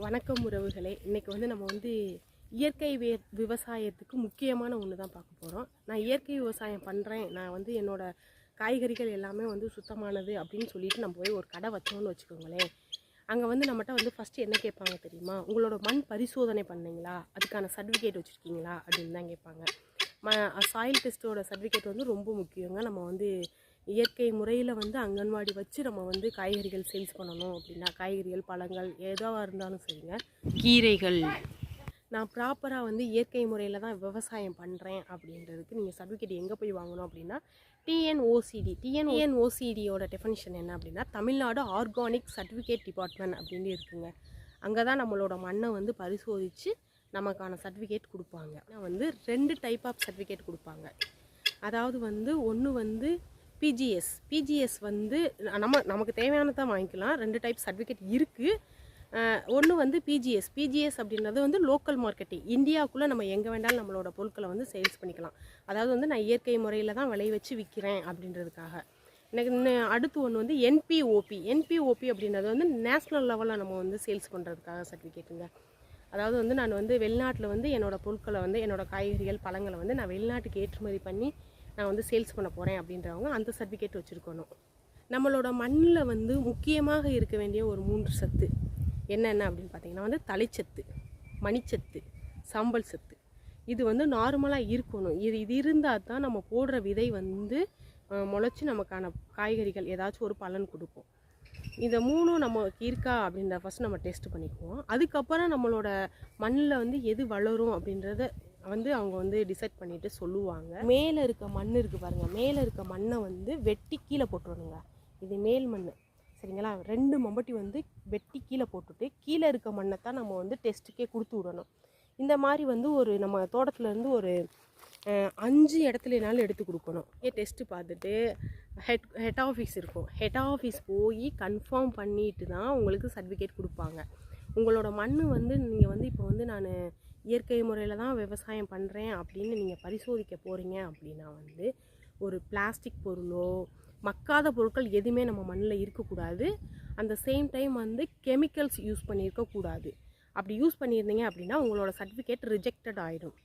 வணக்கம் உறவுகளே. இன்றைக்கி வந்து நம்ம வந்து இயற்கை விவசாயத்துக்கு முக்கியமான ஒன்று தான் பார்க்க போகிறோம். நான் இயற்கை விவசாயம் பண்ணுறேன், நான் வந்து என்னோடய காய்கறிகள் எல்லாமே வந்து சுத்தமானது அப்படின்னு சொல்லிட்டு நம்ம போய் ஒரு கடை வச்சோன்னு வச்சுக்கோங்களேன். அங்கே வந்து நம்மகிட்ட வந்து ஃபஸ்ட்டு என்ன கேட்பாங்க தெரியுமா? உங்களோட மண் பரிசோதனை பண்ணிங்களா, அதுக்கான சர்டிஃபிகேட் வச்சுருக்கீங்களா அப்படின்னு தான் கேட்பாங்க. சாயில் டெஸ்ட்டோட சர்டிஃபிகேட் வந்து ரொம்ப முக்கியங்க. நம்ம வந்து இயற்கை முறையில் வந்து அங்கன்வாடி வச்சு நம்ம வந்து காய்கறிகள் சேல்ஸ் பண்ணணும் அப்படின்னா, காய்கறிகள் பழங்கள் எதுவாக இருந்தாலும் சரிங்க, கீரைகள், நான் ப்ராப்பராக வந்து இயற்கை முறையில் தான் விவசாயம் பண்ணுறேன் அப்படின்றதுக்கு நீங்கள் சர்டிஃபிகேட் எங்கே போய் வாங்கணும் அப்படின்னா டிஎன்ஓசிடியோட டெஃபினிஷன் என்ன அப்படின்னா, தமிழ்நாடு ஆர்கானிக் சர்டிஃபிகேட் டிபார்ட்மெண்ட் அப்படின்னு இருக்குங்க. அங்கே தான் நம்மளோட மண்ணை வந்து பரிசோதித்து நமக்கான சர்டிஃபிகேட் கொடுப்பாங்க. வந்து 2 டைப் ஆஃப் சர்டிஃபிகேட் கொடுப்பாங்க. அதாவது வந்து ஒன்று வந்து பிஜிஎஸ் வந்து நமக்கு தேவையானதான் வாங்கிக்கலாம். 2 டைப் சர்டிஃபிகேட் இருக்குது. ஒன்று வந்து பிஜிஎஸ் அப்படின்றது வந்து லோக்கல் மார்க்கெட்டிங், இந்தியாவுக்குள்ளே நம்ம எங்கே வேண்டாலும் நம்மளோட பொருட்களை வந்து சேல்ஸ் பண்ணிக்கலாம். அதாவது வந்து நான் இயற்கை முறையில் தான் விளைய வச்சு விற்கிறேன் அப்படின்றதுக்காக. எனக்கு அடுத்து ஒன்று வந்து என்பிஓபி அப்படின்றது வந்து நேஷ்னல் லெவலில் நம்ம வந்து சேல்ஸ் பண்ணுறதுக்காக சர்டிஃபிகேட்டுங்க. அதாவது வந்து நான் வந்து வெளிநாட்டில் வந்து என்னோடய பொருட்களை வந்து என்னோடய காய்கறிகள் பழங்களை வந்து நான் வெளிநாட்டுக்கு ஏற்றுமதி பண்ணி நான் வந்து சேல்ஸ் பண்ண போகிறேன் அப்படின்றவங்க அந்த சர்டிஃபிகேட் வச்சுருக்கணும். நம்மளோட மண்ணில் வந்து முக்கியமாக இருக்க வேண்டிய ஒரு 3 சத்து என்னென்ன அப்படின்னு பார்த்தீங்கன்னா வந்து தலைச்சத்து, மணிச்சத்து, சாம்பல் சத்து. இது வந்து நார்மலாக இருக்கணும். இது இருந்தால் தான் நம்ம போடுற விதை வந்து முளைச்சி நமக்கான காய்கறிகள் ஏதாச்சும் ஒரு பலன் கொடுக்கும். இந்த 3ம் நமக்கு இருக்கா அப்படின்ற ஃபஸ்ட் நம்ம டெஸ்ட் பண்ணிக்குவோம். அதுக்கப்புறம் நம்மளோட மண்ணில் வந்து எது வளரும் அப்படின்றத வந்து அவங்க வந்து டிசைட் பண்ணிவிட்டு சொல்லுவாங்க. மேலே இருக்க மண் இருக்குது பாருங்கள், மேலே இருக்க மண்ணை வந்து வெட்டி கீழே போட்டுருணுங்க. இது மேல் மண் சரிங்களா. 2 மம்பட்டி வந்து வெட்டி கீழே போட்டுட்டு கீழே இருக்க மண்ணை தான் நம்ம வந்து டெஸ்ட்டுக்கே கொடுத்து விடணும். இந்த மாதிரி வந்து ஒரு நம்ம தோட்டத்துலேருந்து ஒரு 5 இடத்துலனாலும் எடுத்து கொடுக்கணும். டெஸ்ட்டு பார்த்துட்டு ஹெட் ஆஃபீஸ் இருக்கும், ஹெட் ஆஃபீஸ் போய் கன்ஃபார்ம் பண்ணிட்டு தான் உங்களுக்கு சர்டிஃபிகேட் கொடுப்பாங்க. உங்களோட மண் வந்து நீங்கள் வந்து இப்போ வந்து நான் இயற்கை முறையில் தான் விவசாயம் பண்ணுறேன் அப்படின்னு நீங்கள் பரிசோதிக்க போகிறீங்க அப்படின்னா வந்து ஒரு பிளாஸ்டிக் பொருளோ மக்காத பொருட்கள் எதுவுமே நம்ம மண்ணில் இருக்கக்கூடாது. அந்த சேம் டைம் வந்து கெமிக்கல்ஸ் யூஸ் பண்ணியிருக்கக்கூடாது. அப்படி யூஸ் பண்ணியிருந்தீங்க அப்படின்னா உங்களோட சர்டிஃபிகேட் ரிஜெக்டட் ஆகிடும்.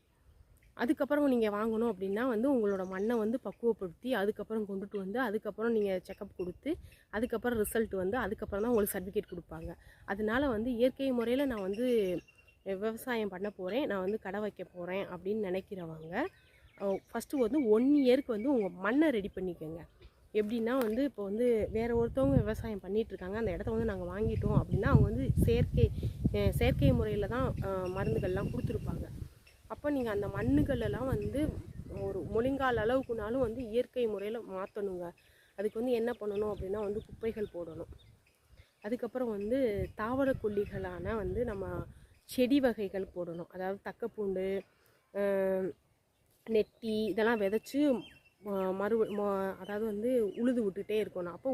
அதுக்கப்புறம் நீங்கள் வாங்கணும் அப்படின்னா வந்து உங்களோட மண்ணை வந்து பக்குவப்படுத்தி அதுக்கப்புறம் கொண்டுட்டு வந்து அதுக்கப்புறம் நீங்கள் செக்கப் கொடுத்து அதுக்கப்புறம் ரிசல்ட் வந்து அதுக்கப்புறம் தான் உங்களுக்கு சர்டிஃபிகேட் கொடுப்பாங்க. அதனால வந்து இயற்கை முறையில் நான் வந்து விவசாயம் பண்ண போகிறேன், நான் வந்து கடை வைக்க போகிறேன் அப்படின்னு நினைக்கிறவங்க ஃபஸ்ட்டு வந்து 1 இயருக்கு வந்து உங்கள் மண்ணை ரெடி பண்ணிக்கோங்க. எப்படின்னா வந்து இப்போ வந்து வேறு ஒருத்தவங்க விவசாயம் பண்ணிகிட்ருக்காங்க, அந்த இடத்த வந்து நாங்கள் வாங்கிட்டோம் அப்படின்னா அவங்க வந்து செயற்கை முறையில் தான் மருந்துகள்லாம் கொடுத்துருப்பாங்க. அப்போ நீங்கள் அந்த மண்ணுகளெல்லாம் வந்து ஒரு முழங்கால் அளவுக்குனாலும் வந்து இயற்கை முறையில் மாற்றணுங்க. அதுக்கு வந்து என்ன பண்ணணும் அப்படின்னா வந்து குப்பைகள் போடணும். அதுக்கப்புறம் வந்து தாவர கொல்லிகளான வந்து நம்ம செடி வகைகள் போடணும். அதாவது தக்கப்பூண்டு, நெட்டி இதெல்லாம் விதைச்சி அதாவது வந்து உழுது விட்டுட்டே இருக்கணும். அப்போ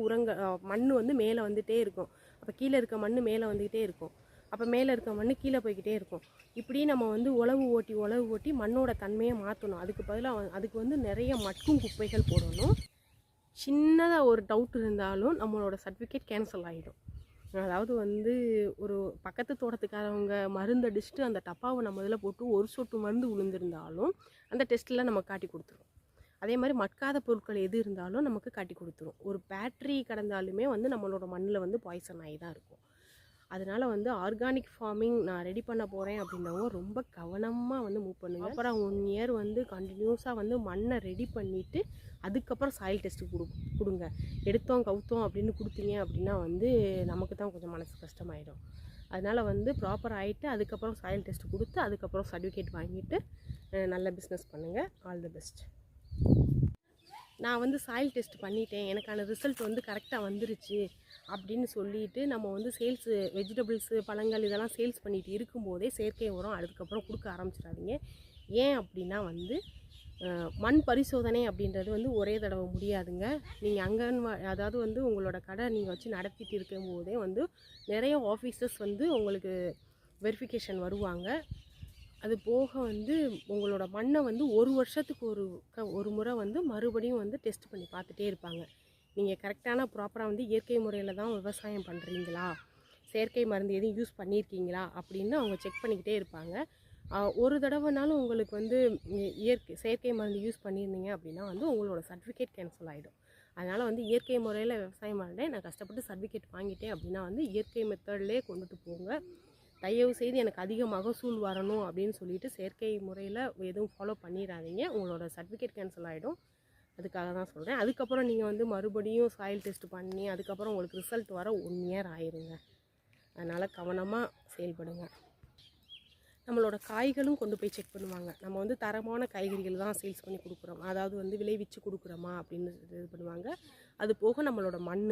மண் வந்து மேலே வந்துகிட்டே இருக்கும். அப்போ கீழே இருக்க மண் மேலே வந்துக்கிட்டே இருக்கும். அப்போ மேலே இருக்க மண் கீழே போய்கிட்டே இருக்கும். இப்படி நம்ம வந்து உழவு ஓட்டி மண்ணோட தன்மையை மாற்றணும். அதுக்கு பதிலாக அதுக்கு வந்து நிறைய மட்கும் குப்பைகள் போடணும். சின்னதாக ஒரு டவுட் இருந்தாலும் நம்மளோட சர்டிஃபிகேட் கேன்சல் ஆகிடும். அதாவது வந்து ஒரு பக்கத்து தோட்டத்துக்காரவங்க மருந்து அடிச்சுட்டு அந்த டப்பாவை நம்ம இதில் போட்டு ஒரு சொட்டு மருந்து விழுந்திருந்தாலும் அந்த டெஸ்ட்டில் நம்ம காட்டி கொடுத்துரும். அதே மாதிரி மட்காத பொருட்கள் எது இருந்தாலும் நமக்கு காட்டி கொடுத்துரும். ஒரு பேட்ரி கடந்தாலுமே வந்து நம்மளோட மண்ணில் வந்து பாய்சன் ஆகி தான் இருக்கும். அதனால் வந்து ஆர்கானிக் ஃபார்மிங் நான் ரெடி பண்ண போகிறேன் அப்படின்றவங்க ரொம்ப கவனமாக வந்து மூவ் பண்ணுங்க. அப்புறம் 1 இயர் வந்து கண்டினியூஸாக வந்து மண்ணை ரெடி பண்ணிவிட்டு அதுக்கப்புறம் சாயில் டெஸ்ட்டு கொடுங்க. எடுத்தோம் கவுத்தோம் அப்படின்னு கொடுத்தீங்க அப்படின்னா வந்து நமக்கு தான் கொஞ்சம் மனசு கஷ்டமாயிடும். அதனால் வந்து ப்ராப்பர் ஆகிட்டு அதுக்கப்புறம் சாயில் டெஸ்ட்டு கொடுத்து அதுக்கப்புறம் சர்டிஃபிகேட் வாங்கிட்டு நல்ல பிஸ்னஸ் பண்ணுங்கள். All the best. நான் வந்து சாயில் டெஸ்ட் பண்ணிட்டேன், எனக்கான ரிசல்ட் வந்து கரெக்டாக வந்துருச்சு அப்படின்னு சொல்லிட்டு நம்ம வந்து சேல்ஸு வெஜிடபிள்ஸு பழங்கள் இதெல்லாம் சேல்ஸ் பண்ணிட்டு இருக்கும்போதே செயற்கை உரம் அதுக்கப்புறம் கொடுக்க ஆரம்பிச்சிடாதீங்க. ஏன் அப்படின்னா வந்து மண் பரிசோதனை அப்படின்றது வந்து ஒரே தடவை முடியாதுங்க. நீங்கள் அதாவது வந்து உங்களோட கடை நீங்கள் வச்சு நடத்திட்டு இருக்கும்போதே வந்து நிறைய ஆஃபீஸர்ஸ் வந்து உங்களுக்கு வெரிஃபிகேஷன் வருவாங்க. அது போக வந்து உங்களோட மண்ணை வந்து 1 வருஷத்துக்கு ஒரு முறை வந்து மறுபடியும் வந்து டெஸ்ட் பண்ணி பார்த்துட்டே இருப்பாங்க. நீங்கள் கரெக்டான ப்ராப்பராக வந்து இயற்கை முறையில் தான் விவசாயம் பண்ணுறீங்களா, செயற்கை மருந்து எதுவும் யூஸ் பண்ணியிருக்கீங்களா அப்படின்னு அவங்க செக் பண்ணிக்கிட்டே இருப்பாங்க. ஒரு தடவைனாலும் உங்களுக்கு வந்து செயற்கை மருந்து யூஸ் பண்ணியிருந்தீங்க அப்படின்னா வந்து உங்களோட சர்டிஃபிகேட் கேன்சல் ஆகிடும். அதனால் வந்து இயற்கை முறையில் விவசாயம் பண்ணுறேன், நான் கஷ்டப்பட்டு சர்டிஃபிகேட் வாங்கிட்டேன் அப்படின்னா வந்து இயற்கை மெத்தட்லேயே கொண்டுட்டு போங்க. தயவு செய்து எனக்கு அதிக மகசூல் வரணும் அப்படின்னு சொல்லிட்டு செயற்கை முறையில் எதுவும் ஃபாலோ பண்ணிடாதீங்க. உங்களோட சர்டிஃபிகேட் கேன்சல் ஆகிடும். அதுக்காக தான் சொல்கிறேன். அதுக்கப்புறம் நீங்கள் வந்து மறுபடியும் சாயில் டெஸ்ட் பண்ணி அதுக்கப்புறம் உங்களுக்கு ரிசல்ட் வர 1 இயர் ஆயிருங்க. அதனால் கவனமாக செயல்படுங்க. நம்மளோட காய்களும் கொண்டு போய் செக் பண்ணுவாங்க. நம்ம வந்து தரமான காய்கறிகள் தான் சேல்ஸ் பண்ணி கொடுக்குறோம், அதாவது வந்து விளைவிச்சு கொடுக்குறோமா அப்படின்னு இது பண்ணுவாங்க. அது போக நம்மளோட மண்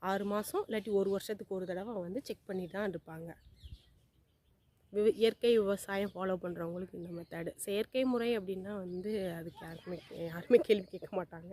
6 மாதம் இல்லாட்டி 1 வருஷத்துக்கு ஒரு தடவை வந்து செக் பண்ணி தான் இருப்பாங்க. இயற்கை விவசாயம் ஃபாலோ பண்ணுறவங்களுக்கு இந்த மெத்தடு. செயற்கை முறை அப்படின்னா வந்து அதுக்கு யாருமே கேள்வி கேட்க மாட்டாங்க.